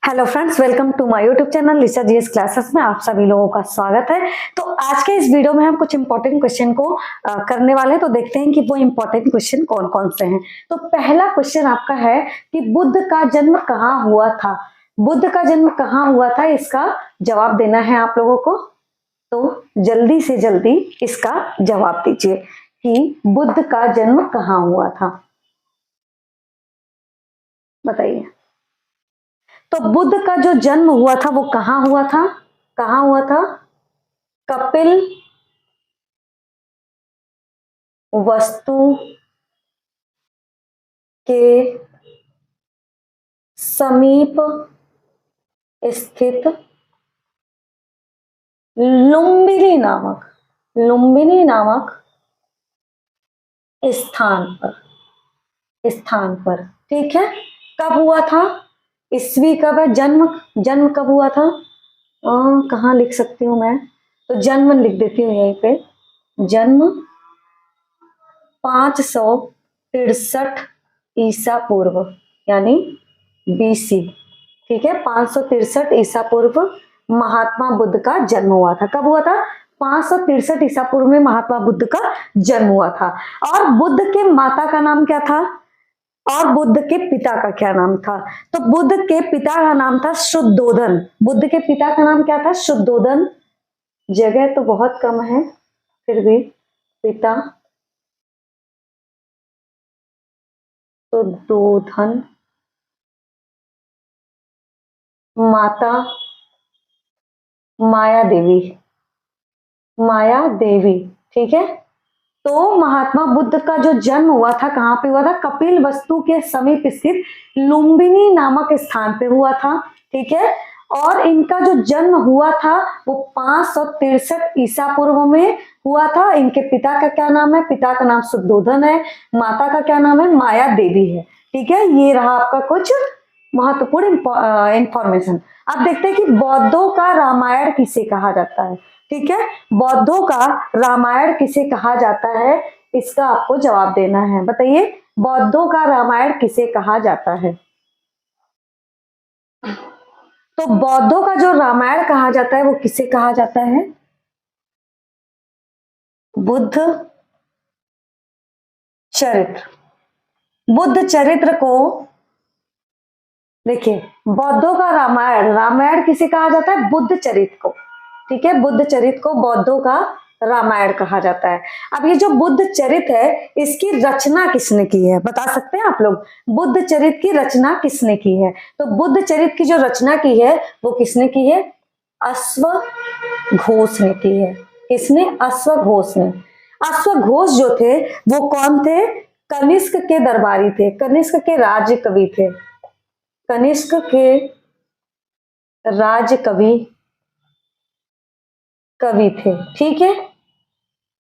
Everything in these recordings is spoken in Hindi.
Hello friends, welcome to my YouTube channel Lisa GS classes में आप सभी लोगों का स्वागत है। तो आज के इस वीडियो में हम कुछ इंपॉर्टेंट क्वेश्चन को करने वाले हैं। तो देखते हैं कि वो इंपॉर्टेंट क्वेश्चन कौन कौन से हैं। तो पहला क्वेश्चन आपका है कि बुद्ध का जन्म कहाँ हुआ था। बुद्ध का जन्म कहाँ हुआ था, इसका जवाब देना है आप लोगों को। तो जल्दी से जल्दी इसका जवाब दीजिए कि बुद्ध का जन्म कहाँ हुआ था, बताइए। तो बुद्ध का जो जन्म हुआ था वो कहाँ हुआ था, कहाँ हुआ था? कपिल वस्तु के समीप स्थित लुम्बिनी नामक स्थान पर। ठीक है, कब हुआ था, ईस्वी कब है, जन्म कब हुआ था? कहाँ लिख सकती हूँ मैं? तो जन्म लिख देती हूँ यहीं पे। जन्म 563 ईसा पूर्व यानी बीसी। ठीक है, 563 ईसा पूर्व महात्मा बुद्ध का जन्म हुआ था। कब हुआ था? 563 ईसा पूर्व में महात्मा बुद्ध का जन्म हुआ था। और बुद्ध के माता का नाम क्या था और बुद्ध के पिता का क्या नाम था? तो बुद्ध के पिता का नाम था शुद्धोधन। बुद्ध के पिता का नाम क्या था? शुद्धोधन। जगह तो बहुत कम है, फिर भी पिता शुद्धोधन, माता माया देवी। ठीक है, तो महात्मा बुद्ध का जो जन्म हुआ था कहाँ पे हुआ था? कपिल वस्तु के समीप स्थित लुम्बिनी नामक स्थान पे हुआ था। ठीक है, और इनका जो जन्म हुआ था वो 563 ईसा पूर्व में हुआ था। इनके पिता का क्या नाम है? पिता का नाम शुद्धोधन है। माता का क्या नाम है? माया देवी है। ठीक है, ये रहा आपका कुछ महत्वपूर्ण इंफॉर्मेशन। अब देखते हैं कि बौद्धों का रामायण किसे कहा जाता है। ठीक है, बौद्धों का रामायण किसे कहा जाता है, इसका आपको जवाब देना है। बताइए, बौद्धों का रामायण किसे कहा जाता है? तो बौद्धों का जो रामायण कहा जाता है वो किसे कहा जाता है? बुद्ध चरित्र। बुद्ध चरित्र को देखिए, बौद्धों का रामायण किसे कहा जाता है? बुद्ध चरित्र को। ठीक है, बुद्ध चरित्र को बौद्धों का रामायण कहा जाता है। अब ये जो बुद्ध चरित्र है इसकी रचना किसने की है, बता सकते हैं आप लोग? बुद्ध चरित्र की रचना किसने की है? तो बुद्ध चरित्र की जो रचना की है वो किसने की है? अश्वघोष ने की है। किसने? अश्वघोष ने। अश्वघोष जो थे वो कौन थे? कनिष्क के दरबारी थे, कनिष्क के राज्य कवि थे। कनिष्क के राज्य कवि थे। ठीक है,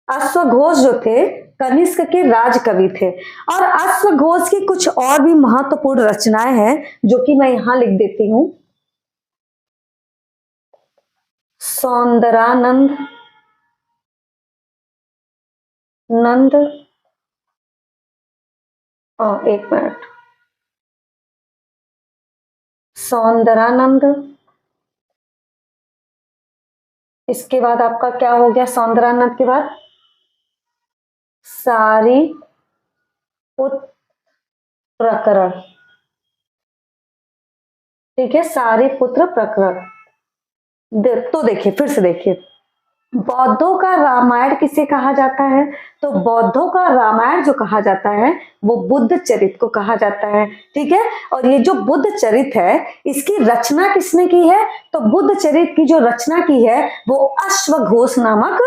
अश्वघोष जो थे कनिष्क के राज कवि थे। और अश्वघोष की कुछ और भी महत्वपूर्ण रचनाएं हैं जो कि मैं यहां लिख देती हूं। सौंदरानंद एक मिनट। सौंदरानंद, इसके बाद आपका क्या हो गया? सौंदरानंद के बाद सारीपुत्र प्रकरण। ठीक है, सारीपुत्र प्रकरण। तो देखिए, फिर से देखिए, बौद्धों का रामायण किसे कहा जाता है? तो बौद्धों का रामायण जो कहा जाता है वो बुद्ध चरित्र को कहा जाता है। ठीक है, और ये जो बुद्ध चरित्र है इसकी रचना किसने की है? तो बुद्ध चरित्र की जो रचना की है वो अश्वघोष नामक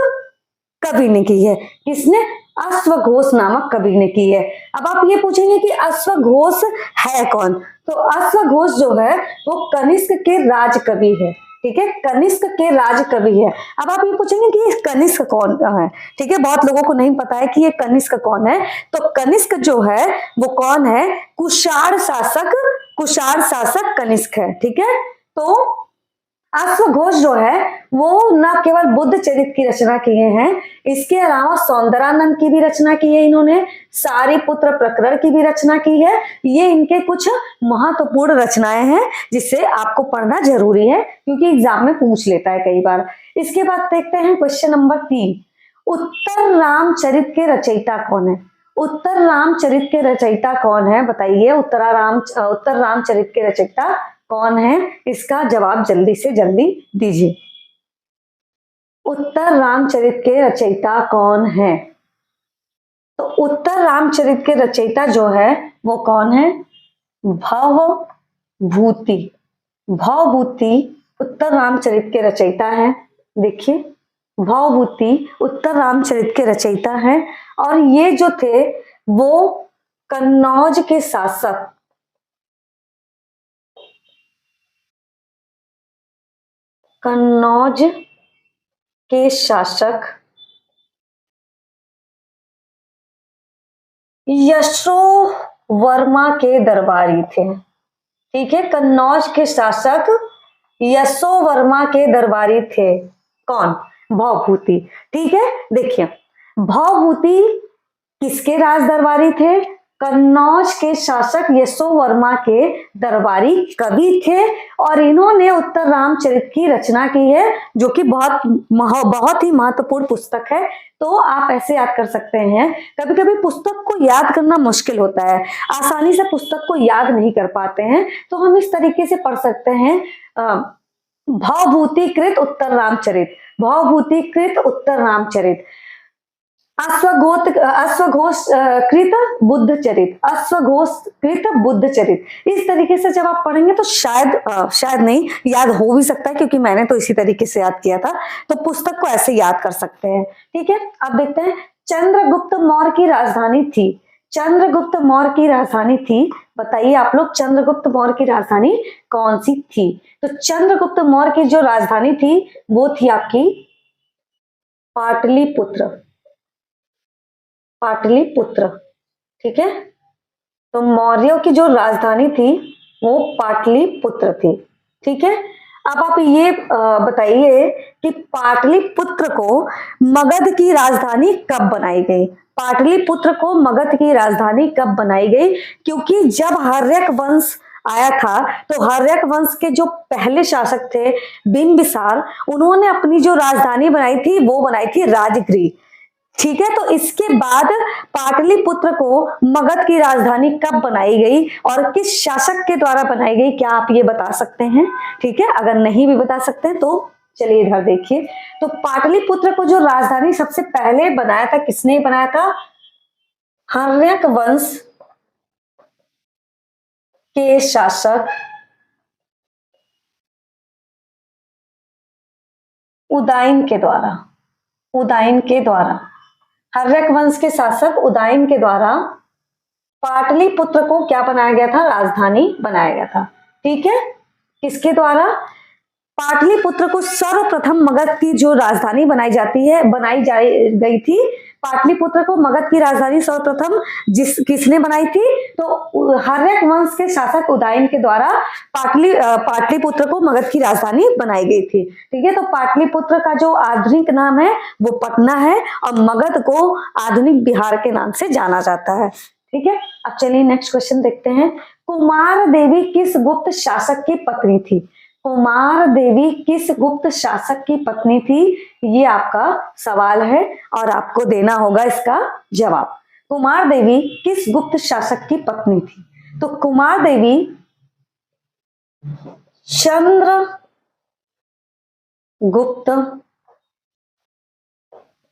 कवि ने की है। किसने? अश्वघोष नामक कवि ने की है। अब आप ये पूछेंगे कि अश्वघोष है कौन? तो अश्वघोष जो है वो कनिष्क के राज कवि है। ठीक है, कनिष्क के राज कवि है। अब आप ये पूछेंगे कि ये कनिष्क कौन है? ठीक है, बहुत लोगों को नहीं पता है कि ये कनिष्क कौन है। तो कनिष्क जो है वो कौन है? कुषाण शासक कनिष्क है। ठीक है, तो अश्वघोष जो है वो न केवल बुद्ध चरित की रचना किए हैं, इसके अलावा सौंदरानंद की भी रचना की है इन्होंने, सारीपुत्र प्रकरण की भी रचना की है। ये इनके कुछ महत्वपूर्ण रचनाएं हैं जिसे आपको पढ़ना जरूरी है क्योंकि एग्जाम में पूछ लेता है कई बार। इसके बाद देखते हैं क्वेश्चन नंबर 3, उत्तर रामचरित के रचयिता कौन है? उत्तर रामचरित के रचयिता कौन है बताइए? उत्तर रामचरित के रचयिता कौन है? इसका जवाब जल्दी से जल्दी दीजिए। उत्तर रामचरित के रचयिता कौन है? तो उत्तर रामचरित के रचयिता जो है वो कौन है? भवभूति। भवभूति उत्तर रामचरित के रचयिता है। देखिए, भवभूति उत्तर रामचरित के रचयिता हैं और ये जो थे वो कन्नौज के शासक कन्नौज के शासक यशोवर्मा के दरबारी थे। ठीक है, कन्नौज के शासक यशोवर्मा के दरबारी थे। कौन? भवभूति। ठीक है, देखिए भवभूति किसके राज दरबारी थे? कन्नौज के शासक यशोवर्मा के दरबारी कवि थे और इन्होंने उत्तर रामचरित की रचना की है जो कि बहुत ही महत्वपूर्ण पुस्तक है। तो आप ऐसे याद कर सकते हैं, कभी कभी पुस्तक को याद करना मुश्किल होता है, आसानी से पुस्तक को याद नहीं कर पाते हैं, तो हम इस तरीके से पढ़ सकते हैं भवभूतिकृत उत्तर रामचरित, भवभूतिकृत उत्तर रामचरित, अश्वघोष कृत बुद्ध चरित, अश्वघोष कृत बुद्ध चरित। इस तरीके से जब आप पढ़ेंगे तो शायद नहीं याद हो भी सकता है क्योंकि मैंने तो इसी तरीके से याद किया था। तो पुस्तक को ऐसे याद कर सकते हैं। ठीक है, अब देखते हैं चंद्रगुप्त मौर्य की राजधानी थी। चंद्रगुप्त मौर्य की राजधानी थी, बताइए आप लोग चंद्रगुप्त मौर्य की राजधानी कौन सी थी? तो चंद्रगुप्त मौर्य की जो राजधानी थी वो थी आपकी पाटलिपुत्र। पाटलिपुत्र। ठीक है, तो मौर्यों की जो राजधानी थी वो पाटलिपुत्र थी। ठीक है, अब आप ये बताइए कि पाटलिपुत्र को मगध की राजधानी कब बनाई गई? पाटलिपुत्र को मगध की राजधानी कब बनाई गई? क्योंकि जब हर्यक वंश आया था तो हर्यक वंश के जो पहले शासक थे बिंबिसार, उन्होंने अपनी जो राजधानी बनाई थी वो बनाई थी राजगृह। ठीक है, तो इसके बाद पाटलिपुत्र को मगध की राजधानी कब बनाई गई और किस शासक के द्वारा बनाई गई? क्या आप ये बता सकते हैं? ठीक है, अगर नहीं भी बता सकते तो चलिए इधर देखिए। तो पाटलिपुत्र को जो राजधानी सबसे पहले बनाया था, किसने बनाया था? हर्यक वंश के शासक उदयन के द्वारा। उदयन के द्वारा, हर्यक वंश के शासक उदयन के द्वारा पाटलिपुत्र को क्या बनाया गया था? राजधानी बनाया गया था। ठीक है, किसके द्वारा? पाटलिपुत्र को सर्वप्रथम मगध की जो राजधानी बनाई गई थी, पाटलिपुत्र को मगध की राजधानी सर्वप्रथम किसने बनाई थी? तो हर्यक वंश के शासक उदयन के द्वारा पाटलिपुत्र को मगध की राजधानी बनाई गई थी। ठीक है, तो पाटलिपुत्र का जो आधुनिक नाम है वो पटना है और मगध को आधुनिक बिहार के नाम से जाना जाता है। ठीक है, अब चलिए नेक्स्ट क्वेश्चन देखते हैं। कुमार देवी किस गुप्त शासक की पत्नी थी? कुमार देवी किस गुप्त शासक की पत्नी थी? ये आपका सवाल है और आपको देना होगा इसका जवाब। कुमार देवी किस गुप्त शासक की पत्नी थी? तो कुमार देवी चंद्रगुप्त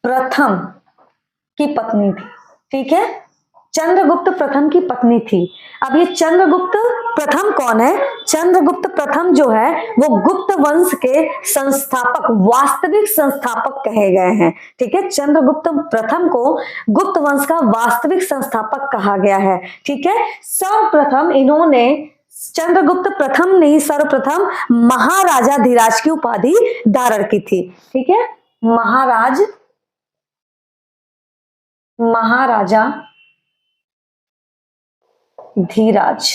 प्रथम की पत्नी थी। ठीक है, चंद्रगुप्त प्रथम की पत्नी थी। अब ये चंद्रगुप्त प्रथम कौन है? चंद्रगुप्त प्रथम जो है वो गुप्त वंश के संस्थापक, वास्तविक संस्थापक कहे गए हैं। ठीक है, चंद्रगुप्त प्रथम को गुप्त वंश का वास्तविक संस्थापक कहा गया है। ठीक है, सर्वप्रथम इन्होंने, चंद्रगुप्त प्रथम ने ही सर्वप्रथम महाराजा धीराज की उपाधि धारण की थी। ठीक है, महाराजा धीराज,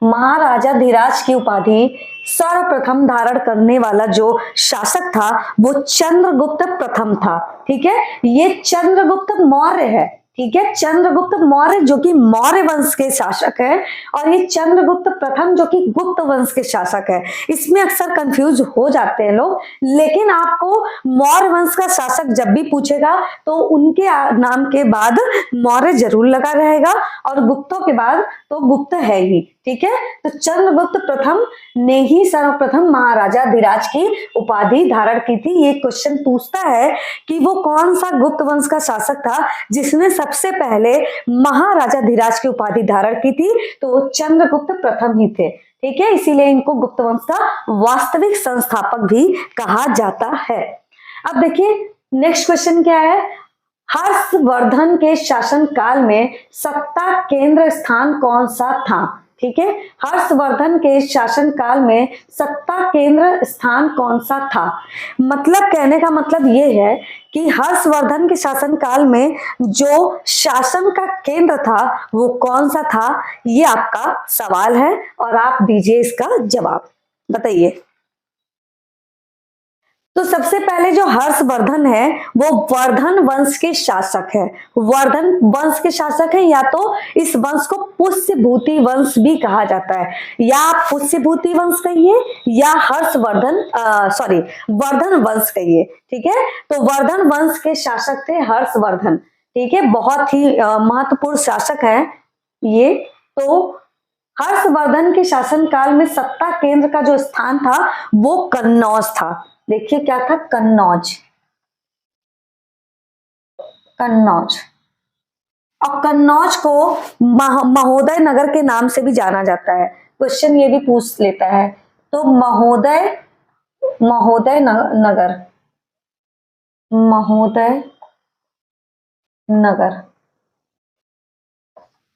महाराजा धीराज की उपाधि सर्वप्रथम धारण करने वाला जो शासक था वो चंद्रगुप्त प्रथम था। ठीक है, ये चंद्रगुप्त मौर्य है। ठीक है, चंद्रगुप्त मौर्य जो कि मौर्य वंश के शासक है, और ये चंद्रगुप्त प्रथम जो कि गुप्त वंश के शासक है। इसमें अक्सर कंफ्यूज हो जाते हैं लोग, लेकिन आपको मौर्य वंश का शासक जब भी पूछेगा तो उनके नाम के बाद मौर्य जरूर लगा रहेगा, और गुप्तों के बाद तो गुप्त है ही। ठीक है, तो चंद्रगुप्त प्रथम ने ही सर्वप्रथम महाराजा धीराज की उपाधि धारण की थी। ये क्वेश्चन पूछता है कि वो कौन सा गुप्त वंश का शासक था जिसने सबसे पहले महाराजा धीराज की उपाधि धारण की थी, तो वो चंद्रगुप्त प्रथम ही थे। ठीक है, इसीलिए इनको गुप्त वंश का वास्तविक संस्थापक भी कहा जाता है। अब देखिए नेक्स्ट क्वेश्चन क्या है, हर्षवर्धन के शासन काल में सत्ता केंद्र स्थान कौन सा था। ठीक है, हर्षवर्धन के शासन काल में सत्ता केंद्र स्थान कौन सा था। मतलब कहने का मतलब ये है कि हर्षवर्धन के शासन काल में जो शासन का केंद्र था वो कौन सा था, ये आपका सवाल है और आप दीजिए इसका जवाब, बताइए। तो सबसे पहले जो हर्षवर्धन है वो वर्धन वंश के शासक है। वर्धन वंश के शासक है, या तो इस वंश को पुष्यभूति वंश भी कहा जाता है, या आप पुष्यभूति वंश कहिए या हर्षवर्धन सॉरी वर्धन वंश कहिए। ठीक है, तो वर्धन वंश के शासक थे हर्षवर्धन। ठीक है, बहुत ही महत्वपूर्ण शासक है ये। तो हर्षवर्धन के शासन काल में सत्ता केंद्र का जो स्थान था वो कन्नौज था। देखिए क्या था, कन्नौज। कन्नौज, और कन्नौज को महोदय नगर के नाम से भी जाना जाता है। क्वेश्चन ये भी पूछ लेता है, तो महोदय महोदय नगर, महोदय नगर।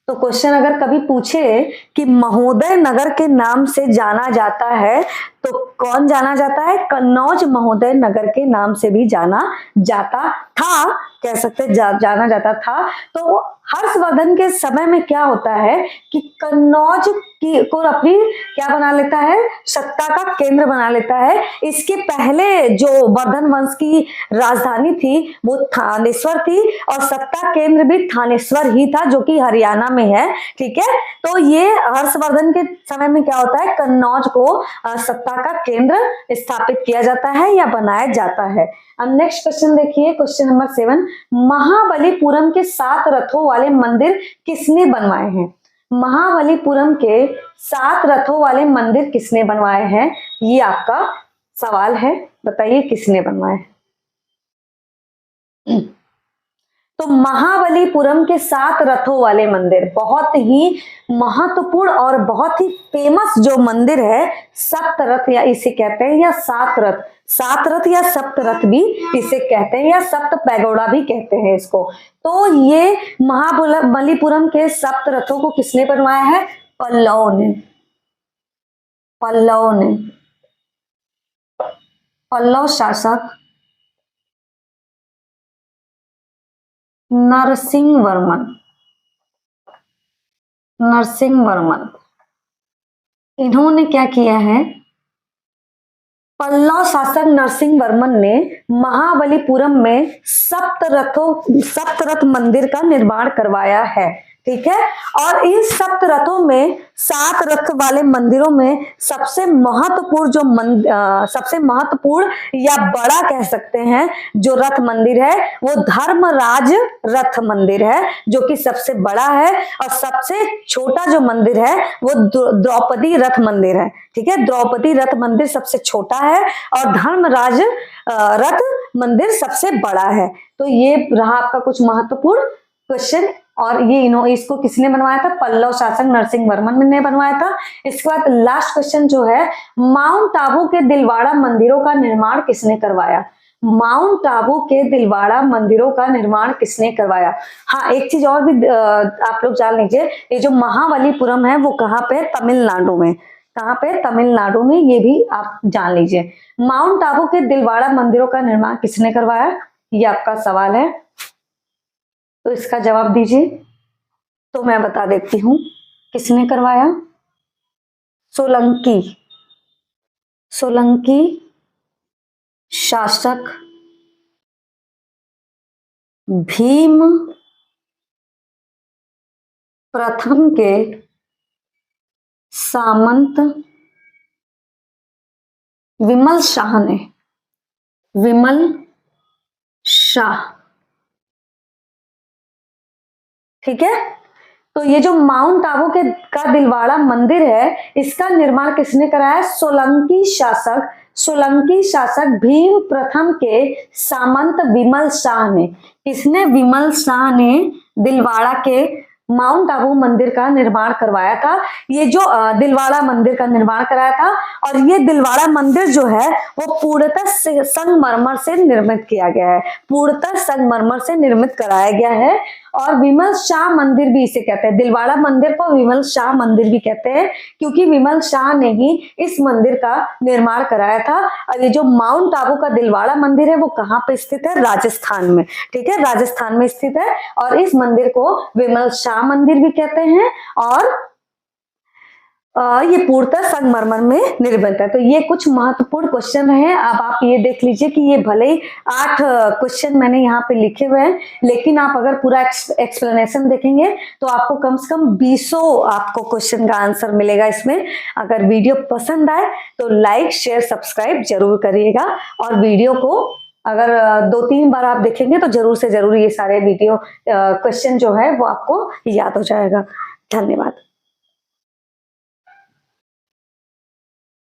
तो क्वेश्चन अगर कभी पूछे कि महोदय नगर के नाम से जाना जाता है तो कौन जाना जाता है, कन्नौज महोदय नगर के नाम से भी जाना जाता था, कह सकते जाना जाता था। तो हर्षवर्धन के समय में क्या होता है कि कन्नौज की को अपनी क्या बना लेता है, सत्ता का केंद्र बना लेता है। इसके पहले जो वर्धन वंश की राजधानी थी वो थानेश्वर थी, और सत्ता केंद्र भी थानेश्वर ही था जो कि हरियाणा में है। ठीक है, तो ये हर्षवर्धन के समय में क्या होता है, कन्नौज को सत्ता का केंद्र स्थापित किया जाता है या बनाया जाता है। अब नेक्स्ट क्वेश्चन देखिए, क्वेश्चन नंबर 7, महाबलीपुरम के 7 रथों वाले मंदिर किसने बनवाए हैं। महाबलीपुरम के 7 रथों वाले मंदिर किसने बनवाए हैं, ये आपका सवाल है, बताइए किसने बनवाए। तो महाबलीपुरम के 7 रथों वाले मंदिर बहुत ही महत्वपूर्ण और बहुत ही फेमस जो मंदिर है, सप्तरथ या इसे कहते हैं, या 7 रथ, 7 रथ या सप्तरथ भी इसे कहते हैं, या सप्त पैगोड़ा भी कहते हैं इसको। तो ये महाबलीपुरम के 7 रथों को किसने बनवाया है, पल्लव ने। पल्लव ने, पल्लव शासक नरसिंह वर्मन, नरसिंह वर्मन, इन्होंने क्या किया है, पल्लव शासक नरसिंह वर्मन ने महाबलीपुरम में सप्तरथ मंदिर का निर्माण करवाया है। ठीक है, और इन 7 रथों में 7 रथ वाले मंदिरों में सबसे महत्वपूर्ण सबसे महत्वपूर्ण या बड़ा कह सकते हैं जो रथ मंदिर है वो धर्मराज रथ मंदिर है, जो कि सबसे बड़ा है, और सबसे छोटा जो मंदिर है वो द्रौपदी रथ मंदिर है। ठीक है, द्रौपदी रथ मंदिर सबसे छोटा है और धर्मराज रथ मंदिर सबसे बड़ा है। तो ये रहा आपका कुछ महत्वपूर्ण क्वेश्चन, और ये इसको किसने बनवाया था, पल्लव शासक नरसिंह वर्मन ने बनवाया था। इसके बाद लास्ट क्वेश्चन जो है, माउंट आबू के दिलवाड़ा मंदिरों का निर्माण किसने करवाया। माउंट आबू के दिलवाड़ा मंदिरों का निर्माण किसने करवाया। हाँ, एक चीज और भी आप लोग जान लीजिए, ये जो महाबलीपुरम है वो कहाँ पे, तमिलनाडु में। कहाँ पे, तमिलनाडु में, ये भी आप जान लीजिए। माउंट आबू के दिलवाड़ा मंदिरों का निर्माण किसने करवाया, ये आपका सवाल है, तो इसका जवाब दीजिए। तो मैं बता देती हूं किसने करवाया, सोलंकी। सोलंकी शासक भीम प्रथम के सामंत विमल शाह ने, विमल शाह, ठीक है। तो ये जो माउंट आबू के का दिलवाड़ा मंदिर है, इसका निर्माण किसने कराया? सोलंकी शासक, सोलंकी शासक भीम प्रथम के सामंत विमल शाह ने। किसने? विमल शाह ने दिलवाड़ा के माउंट आबू मंदिर का निर्माण करवाया था। ये जो दिलवाड़ा मंदिर का निर्माण कराया था, और ये दिलवाड़ा मंदिर जो है वो पूर्णतः संगमरमर से निर्मित किया गया है, पूर्णतः संगमरमर से निर्मित कराया गया है। और विमल शाह मंदिर भी इसे कहते हैं, दिलवाड़ा मंदिर को विमल शाह मंदिर भी कहते हैं, क्योंकि विमल शाह ने ही इस मंदिर का निर्माण कराया था। और ये जो माउंट आबू का दिलवाड़ा मंदिर है वो कहाँ पे स्थित है? राजस्थान में, ठीक है, राजस्थान में स्थित है। और इस मंदिर को विमल शाह मंदिर भी कहते हैं, और ये पूर्णतः संगमरमर में निर्मित है। तो ये कुछ महत्वपूर्ण क्वेश्चन रहे। अब आप ये देख लीजिए कि ये भले ही 8 क्वेश्चन मैंने यहाँ पे लिखे हुए हैं, लेकिन आप अगर पूरा एक्सप्लेनेशन देखेंगे तो आपको कम से कम 20 आपको क्वेश्चन का आंसर मिलेगा इसमें। अगर वीडियो पसंद आए तो लाइक शेयर सब्सक्राइब जरूर करिएगा, और वीडियो को अगर 2-3 बार आप देखेंगे तो जरूर से जरूर ये सारे वीडियो क्वेश्चन जो है वो आपको याद हो जाएगा। धन्यवाद।